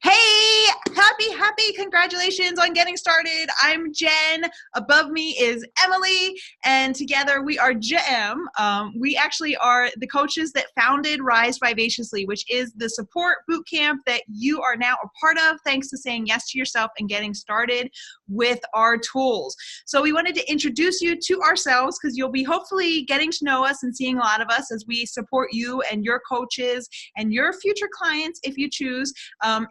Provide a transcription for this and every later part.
Hey, happy congratulations on getting started. I'm Jen. Above me is Emily, and together we are GEM. We actually are the coaches that founded Rise Vivaciously, which is the support boot camp that you are now a part of, thanks to saying yes to yourself and getting started with our tools. So we wanted to introduce you to ourselves because you'll be hopefully getting to know us and seeing a lot of us as we support you and your coaches and your future clients, if you choose,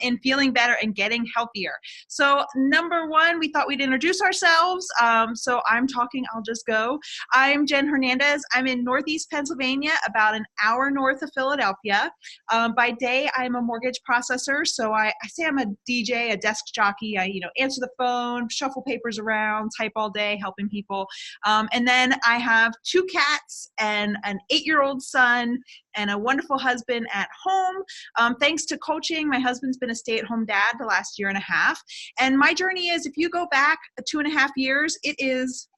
in feeling better and getting healthier. So number one, we thought we'd introduce ourselves. So I'm talking, I'll just go. I'm Jen Hernandez. I'm in Northeast Pennsylvania, about an hour north of Philadelphia. By day, I'm a mortgage processor. So I say I'm a DJ, a desk jockey. I answer the phone, shuffle papers around, type all day, helping people. And then I have two cats and an 8-year-old son and a wonderful husband at home. Thanks to coaching, my husband's been a stay-at-home dad the last year and a half. And my journey is, if you go back 2.5 years, it is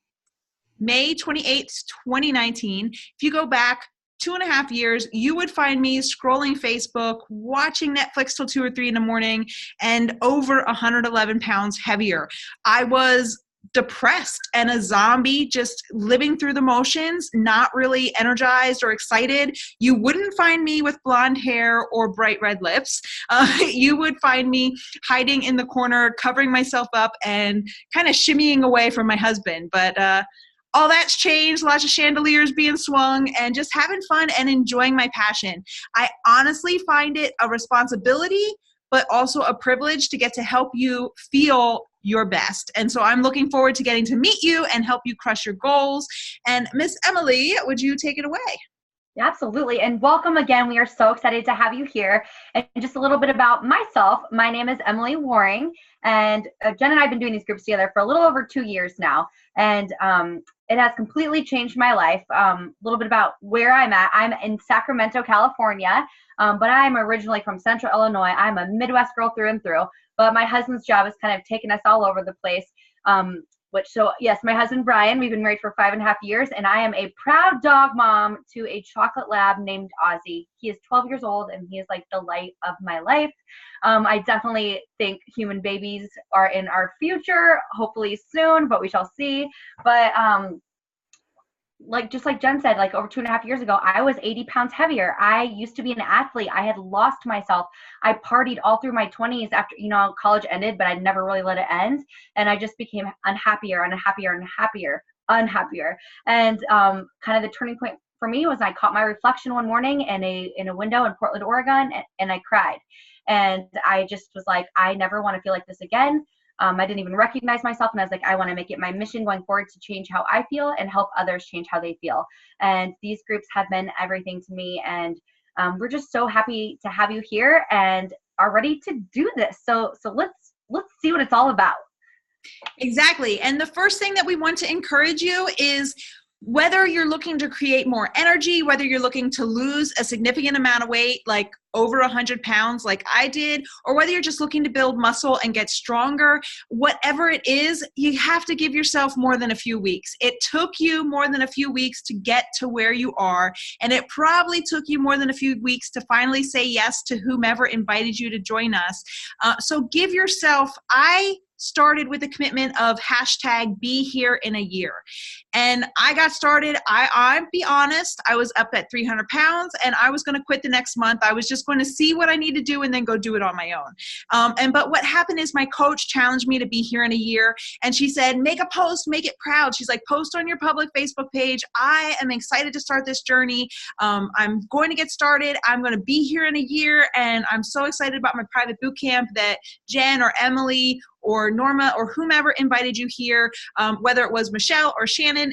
May 28th, 2019. If you go back 2.5 years, you would find me scrolling Facebook, watching Netflix till 2 or 3 in the morning, and over 111 pounds heavier. I was depressed and a zombie, just living through the motions, not really energized or excited. You wouldn't find me with blonde hair or bright red lips. You would find me hiding in the corner, covering myself up and kind of shimmying away from my husband. But all that's changed, lots of chandeliers being swung, and just having fun and enjoying my passion. I honestly find it a responsibility, but also a privilege to get to help you feel your best. And so I'm looking forward to getting to meet you and help you crush your goals. And Miss Emily, would you take it away? Yeah, absolutely. And welcome again. We are so excited to have you here. And just a little bit about myself. My name is Emily Waring, and Jen and I have been doing these groups together for a little over 2 years now. And it has completely changed my life. A little bit about where I'm at. I'm in Sacramento, California, but I'm originally from Central Illinois. I'm a Midwest girl through and through, but my husband's job has kind of taken us all over the place. Yes, my husband, Brian, we've been married for 5.5 years, and I am a proud dog mom to a chocolate lab named Ozzy. He is 12 years old, and he is like the light of my life. I definitely think human babies are in our future, hopefully soon, but we shall see. But just like Jen said, like over 2.5 years ago, I was 80 pounds heavier. I used to be an athlete. I had lost myself. I partied all through my 20s after, college ended, but I never really let it end. And I just became unhappier. And kind of the turning point for me was I caught my reflection one morning in a window in Portland, Oregon, and I cried. And I just was like, I never want to feel like this again. I didn't even recognize myself, and I was like, I want to make it my mission going forward to change how I feel and help others change how they feel. And these groups have been everything to me, and we're just so happy to have you here and are ready to do this. So let's see what it's all about. Exactly. And the first thing that we want to encourage you is, whether you're looking to create more energy, whether you're looking to lose a significant amount of weight, like over 100 pounds like I did, or whether you're just looking to build muscle and get stronger, whatever it is, you have to give yourself more than a few weeks. It took you more than a few weeks to get to where you are, and it probably took you more than a few weeks to finally say yes to whomever invited you to join us. So give yourself, I started with the commitment of #BeHereInAYear. And I got started, I'll be honest, I was up at 300 pounds and I was going to quit the next month. I was just going to see what I need to do and then go do it on my own. But what happened is my coach challenged me to be here in a year. And she said, make a post, make it proud. She's like, post on your public Facebook page. I am excited to start this journey. I'm going to get started. I'm going to be here in a year. And I'm so excited about my private boot camp that Jen or Emily or Norma or whomever invited you here, whether it was Michelle or Shannon,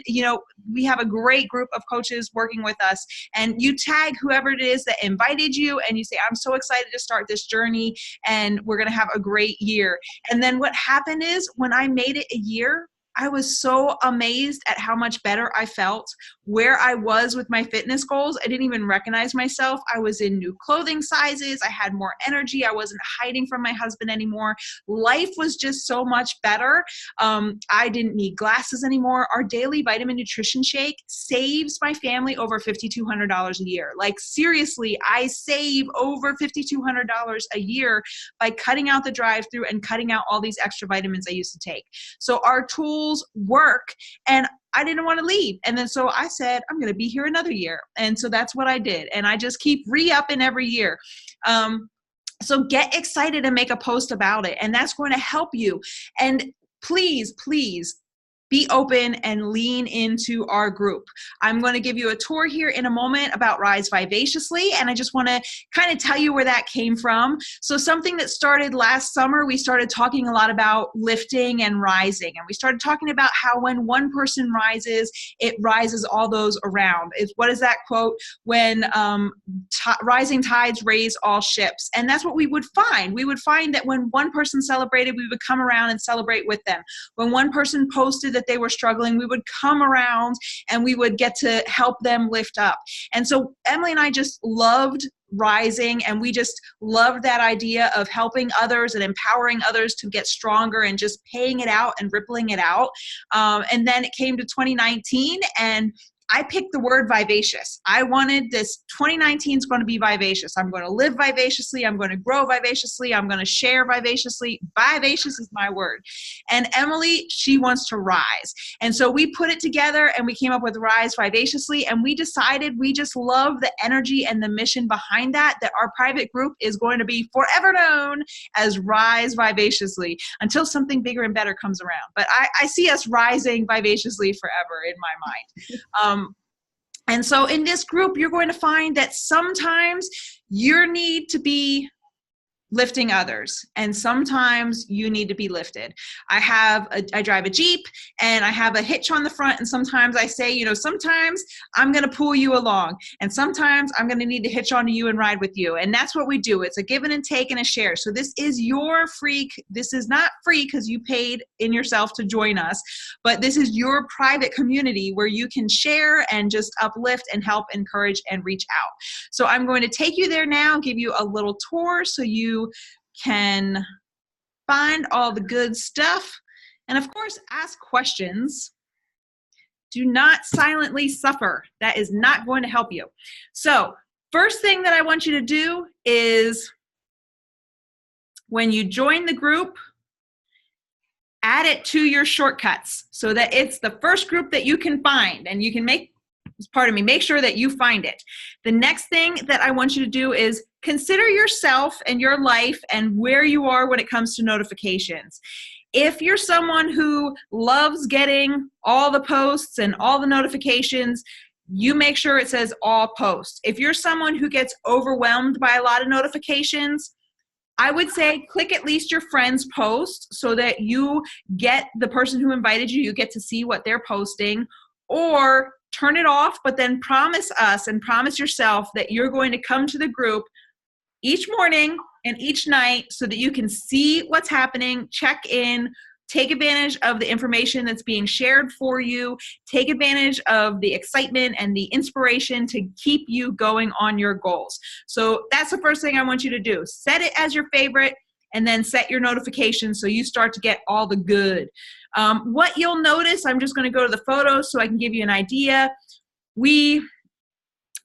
we have a great group of coaches working with us, and you tag whoever it is that invited you and you say, I'm so excited to start this journey and we're going to have a great year. And then what happened is, when I made it a year, I was so amazed at how much better I felt, where I was with my fitness goals. I didn't even recognize myself. I was in new clothing sizes. I had more energy. I wasn't hiding from my husband anymore. Life was just so much better. I didn't need glasses anymore. Our daily vitamin nutrition shake saves my family over $5,200 a year. Like seriously, I save over $5,200 a year by cutting out the drive-through and cutting out all these extra vitamins I used to take. So our tools work, and I didn't want to leave. And then so I said, I'm going to be here another year. And so that's what I did. And I just keep re-upping every year. So get excited and make a post about it. And that's going to help you. And please, please, be open and lean into our group. I'm going to give you a tour here in a moment about Rise Vivaciously, and I just want to kind of tell you where that came from. So something that started last summer, we started talking a lot about lifting and rising, and we started talking about how when one person rises, it rises all those around. What is that quote? When rising tides raise all ships. And that's what we would find. We would find that when one person celebrated, we would come around and celebrate with them. When one person posted that they were struggling, we would come around and we would get to help them lift up. And so Emily and I just loved rising, and we just loved that idea of helping others and empowering others to get stronger and just paying it out and rippling it out. And then it came to 2019, and I picked the word vivacious. I wanted this 2019 is going to be vivacious. I'm going to live vivaciously. I'm going to grow vivaciously. I'm going to share vivaciously. Vivacious is my word. And Emily, she wants to rise. And so we put it together and we came up with Rise Vivaciously. And we decided we just love the energy and the mission behind that our private group is going to be forever known as Rise Vivaciously until something bigger and better comes around. But I see us rising vivaciously forever in my mind. And so in this group, you're going to find that sometimes you need to be lifting others, and sometimes you need to be lifted. I drive a Jeep, and I have a hitch on the front, and sometimes I say, sometimes I'm going to pull you along, and sometimes I'm going to need to hitch onto you and ride with you. And that's what we do. It's a give and take and a share. So this is this is not free because you paid in yourself to join us, but this is your private community where you can share and just uplift and help, encourage, and reach out. So I'm going to take you there now, give you a little tour so you can find all the good stuff. And of course, ask questions. Do not silently suffer. That is not going to help you. So first thing that I want you to do is when you join the group, add it to your shortcuts so that it's the first group that you can find, and you can make sure that you find it. The next thing that I want you to do is consider yourself and your life and where you are when it comes to notifications. If you're someone who loves getting all the posts and all the notifications, you make sure it says all posts. If you're someone who gets overwhelmed by a lot of notifications, I would say click at least your friend's post so that you get the person who invited you, you get to see what they're posting, or turn it off, but then promise us and promise yourself that you're going to come to the group each morning and each night so that you can see what's happening, check in, take advantage of the information that's being shared for you, take advantage of the excitement and the inspiration to keep you going on your goals. So that's the first thing I want you to do. Set it as your favorite, and then set your notifications so you start to get all the good. What you'll notice, I'm just going to go to the photos so I can give you an idea. We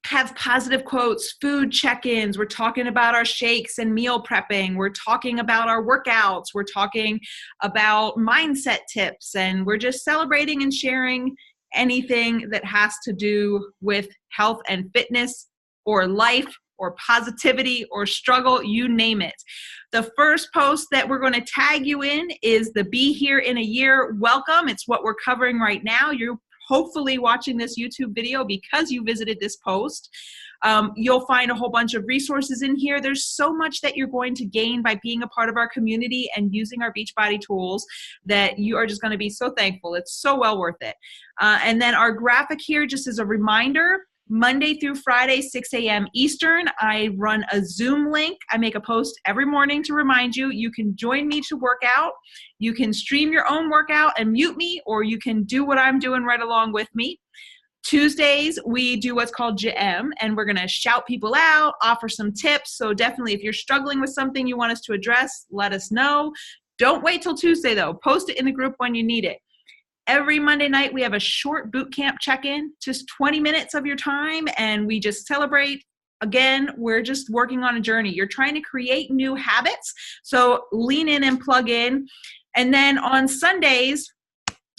have positive quotes, food check-ins. We're talking about our shakes and meal prepping. We're talking about our workouts. We're talking about mindset tips, and we're just celebrating and sharing anything that has to do with health and fitness or life or positivity or struggle, you name it. The first post that we're going to tag you in is the Be Here in a Year welcome. It's what we're covering right now. You're hopefully watching this YouTube video because you visited this post. You'll find a whole bunch of resources in here. There's so much that you're going to gain by being a part of our community and using our Beachbody tools that you are just going to be so thankful. It's so well worth it. And then our graphic here, just as a reminder, Monday through Friday, 6 a.m. Eastern. I run a Zoom link. I make a post every morning to remind you. You can join me to work out. You can stream your own workout and mute me, or you can do what I'm doing right along with me. Tuesdays, we do what's called GM, and we're going to shout people out, offer some tips. So definitely, if you're struggling with something you want us to address, let us know. Don't wait till Tuesday, though. Post it in the group when you need it. Every Monday night, we have a short boot camp check-in, just 20 minutes of your time, and we just celebrate. Again, we're just working on a journey. You're trying to create new habits, so lean in and plug in. And then on Sundays,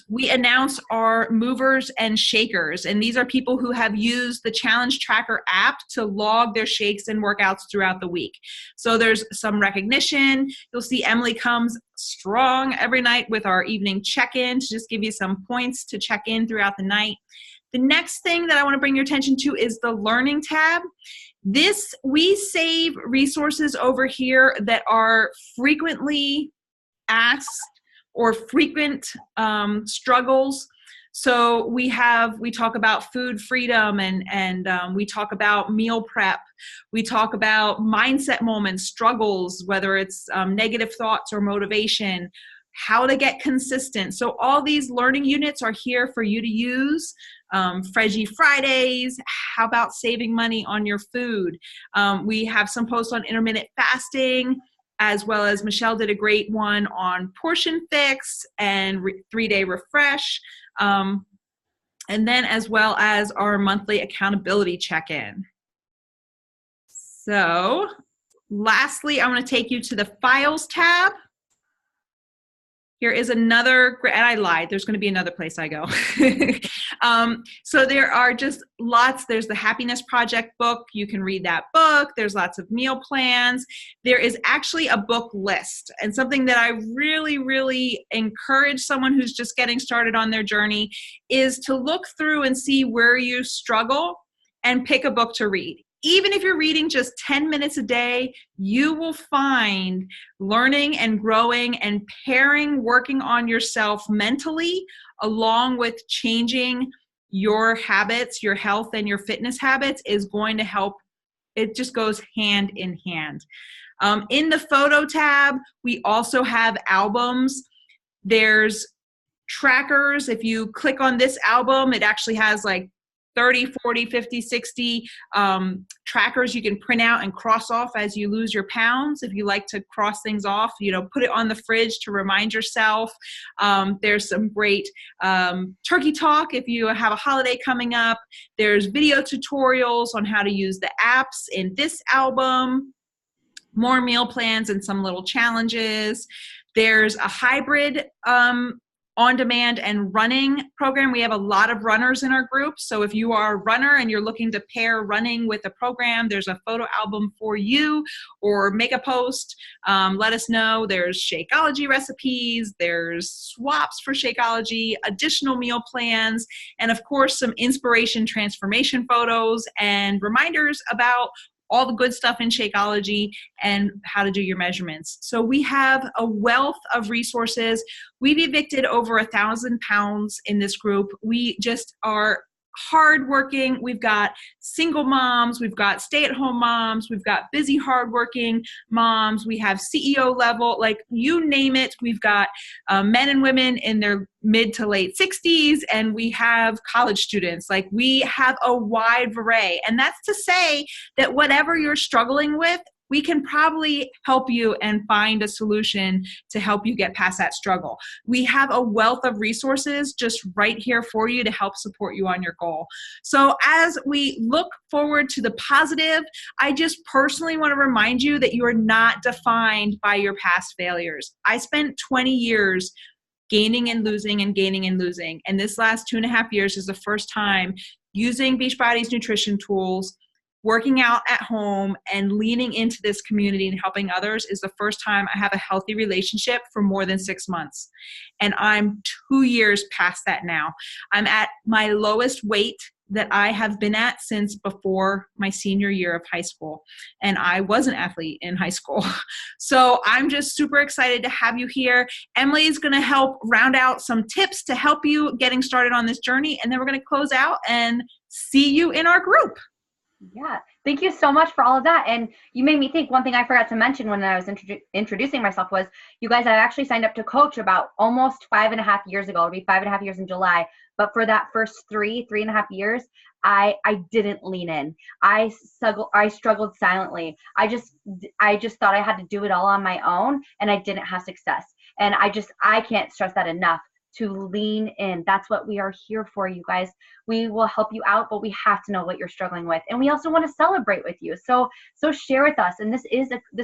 we announce our movers and shakers, and these are people who have used the Challenge Tracker app to log their shakes and workouts throughout the week. So there's some recognition. You'll see Emily comes strong every night with our evening check-in to just give you some points to check in throughout the night. The next thing that I want to bring your attention to is the Learning tab. We save resources over here that are frequently asked or frequent struggles. So we talk about food freedom and we talk about meal prep. We talk about mindset moments, struggles, whether it's negative thoughts or motivation, how to get consistent. So all these learning units are here for you to use. Fredgy Fridays, how about saving money on your food? We have some posts on intermittent fasting, as well as Michelle did a great one on portion fix and 3-day refresh. And then as well as our monthly accountability check-in. So lastly, I want to take you to the files tab. Here is another, and I lied, there's going to be another place I go. So there are just lots. There's the Happiness Project book. You can read that book. There's lots of meal plans. There is actually a book list, and something that I really, really encourage someone who's just getting started on their journey is to look through and see where you struggle and pick a book to read. Even if you're reading just 10 minutes a day, you will find learning and growing and pairing, working on yourself mentally, along with changing your habits, your health and your fitness habits is going to help. It just goes hand in hand. In the photo tab, we also have albums. There's trackers. If you click on this album, it actually has like 30, 40, 50, 60 trackers you can print out and cross off as you lose your pounds. If you like to cross things off, put it on the fridge to remind yourself. There's some great turkey talk if you have a holiday coming up. There's video tutorials on how to use the apps in this album, more meal plans and some little challenges. There's a hybrid on-demand and running program. We have a lot of runners in our group. So if you are a runner and you're looking to pair running with a program, there's a photo album for you, or make a post. Let us know. There's Shakeology recipes. There's swaps for Shakeology, additional meal plans, and of course, some inspiration transformation photos and reminders about all the good stuff in Shakeology and how to do your measurements. So we have a wealth of resources. We've evicted over 1,000 pounds in this group. We just are hardworking. We've got single moms. We've got stay-at-home moms. We've got busy, hardworking moms. We have CEO level, like you name it. We've got men and women in their mid to late 60s, and we have college students. Like, we have a wide array. And that's to say that whatever you're struggling with, we can probably help you and find a solution to help you get past that struggle. We have a wealth of resources just right here for you to help support you on your goal. So as we look forward to the positive, I just personally want to remind you that you are not defined by your past failures. I spent 20 years gaining and losing and gaining and losing. And this last 2.5 years is the first time using Beachbody's nutrition tools, working out at home, and leaning into this community and helping others is the first time I have a healthy relationship for more than 6 months. And I'm 2 years past that now. I'm at my lowest weight that I have been at since before my senior year of high school. And I was an athlete in high school. So I'm just super excited to have you here. Emily is going to help round out some tips to help you getting started on this journey. And then we're going to close out and see you in our group. Yeah, thank you so much for all of that. And you made me think, one thing I forgot to mention when I was introducing myself was, you guys, I actually signed up to coach about almost 5.5 years ago. It'll be 5.5 years in July. But for that first 3.5 years, I didn't lean in. I struggled silently. I just thought I had to do it all on my own, and I didn't have success. And I can't stress that enough, to lean in. That's what we are here for, you guys. We will help you out, but we have to know what you're struggling with. And we also want to celebrate with you. So share with us. And this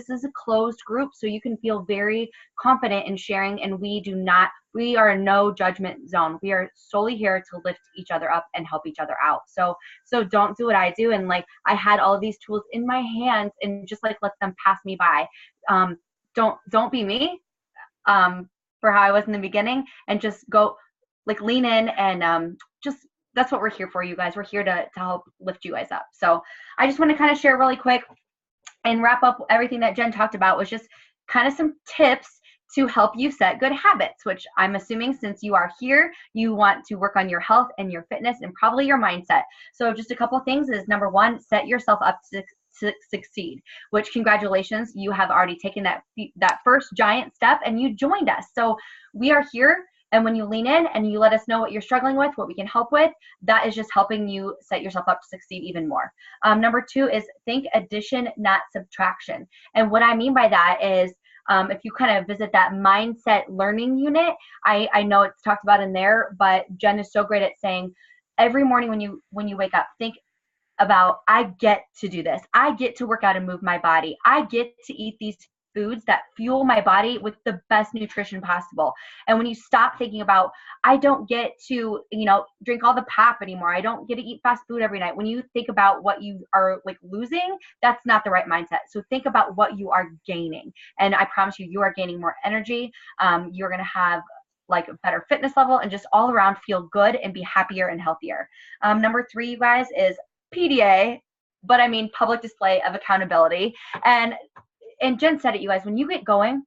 is a closed group, so you can feel very confident in sharing. And we are in no judgment zone. We are solely here to lift each other up and help each other out. So don't do what I do. And like, I had all of these tools in my hands, and just like, let them pass me by. Don't be me. For how I was in the beginning, and just go, like, lean in, and that's what we're here for, you guys. We're here to help lift you guys up. So I just want to kind of share really quick and wrap up everything that Jen talked about, was just kind of some tips to help you set good habits, which I'm assuming, since you are here, you want to work on your health and your fitness and probably your mindset. So just a couple of things is, number one, set yourself up to succeed, which, congratulations, you have already taken that first giant step and you joined us. So we are here, and when you lean in and you let us know what you're struggling with, what we can help with, that is just helping you set yourself up to succeed even more. Number two is think addition, not subtraction. And what I mean by that is, if you kind of visit that mindset learning unit, I know it's talked about in there, but Jen is so great at saying, every morning when you wake up, think about, I get to do this. I get to work out and move my body. I get to eat these foods that fuel my body with the best nutrition possible. And when you stop thinking about, I don't get to, drink all the pap anymore, I don't get to eat fast food every night. When you think about what you are like losing, that's not the right mindset. So think about what you are gaining. And I promise you are gaining more energy. You're going to have like a better fitness level, and just all around feel good and be happier and healthier. Number three, you guys, is PDA, but I mean public display of accountability. And Jen said it, you guys, when you get going,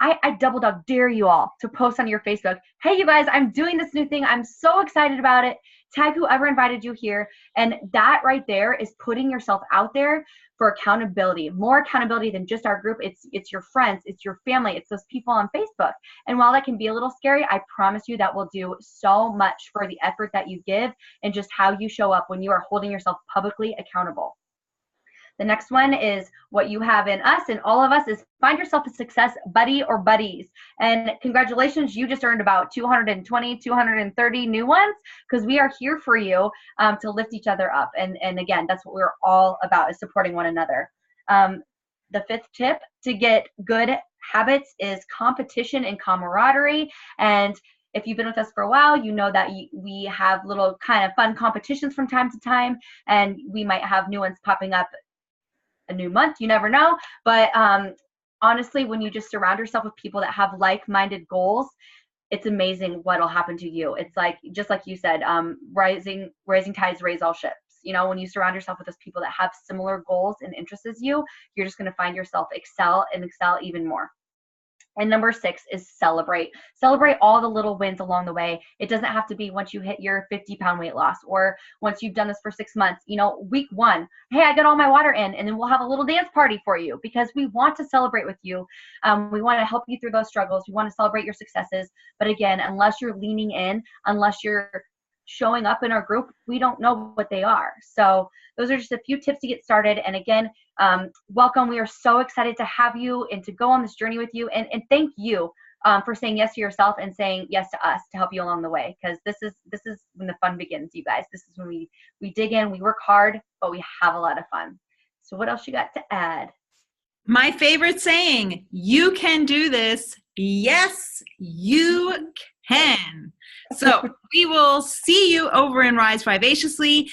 I double dog dare you all to post on your Facebook, hey, you guys, I'm doing this new thing. I'm so excited about it. Tag whoever invited you here. And that right there is putting yourself out there for accountability, more accountability than just our group. It's your friends, it's your family, it's those people on Facebook. And while that can be a little scary, I promise you that will do so much for the effort that you give and just how you show up when you are holding yourself publicly accountable. The next one is what you have in us and all of us is find yourself a success buddy or buddies. And congratulations, you just earned about 220, 230 new ones, because we are here for you to lift each other up. And again, that's what we're all about, is supporting one another. The fifth tip to get good habits is competition and camaraderie. And if you've been with us for a while, you know that we have little kind of fun competitions from time to time, and we might have new ones popping up a new month, you never know. But honestly, when you just surround yourself with people that have like-minded goals, it's amazing what'll happen to you. It's like, just like you said, rising tides raise all ships. When you surround yourself with those people that have similar goals and interests as you, you're just going to find yourself excel even more. And number 6 is celebrate. Celebrate all the little wins along the way. It doesn't have to be once you hit your 50-pound weight loss, or once you've done this for 6 months. Week 1, hey, I got all my water in, and then we'll have a little dance party for you, because we want to celebrate with you. We want to help you through those struggles. We want to celebrate your successes. But again, unless you're leaning in, unless you're showing up in our group, we don't know what they are. So those are just a few tips to get started. And again, welcome. We are so excited to have you and to go on this journey with you. And thank you for saying yes to yourself and saying yes to us to help you along the way. Because this is when the fun begins, you guys. This is when we dig in, we work hard, but we have a lot of fun. So what else you got to add? My favorite saying, you can do this. Yes, you can. So we will see you over in Rise Vivaciously.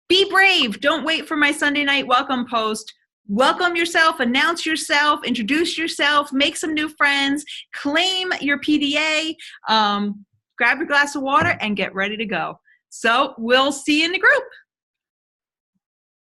Be brave. Don't wait for my Sunday night welcome post. Welcome yourself, announce yourself, introduce yourself, make some new friends, claim your PDA, grab your glass of water, and get ready to go. So we'll see you in the group.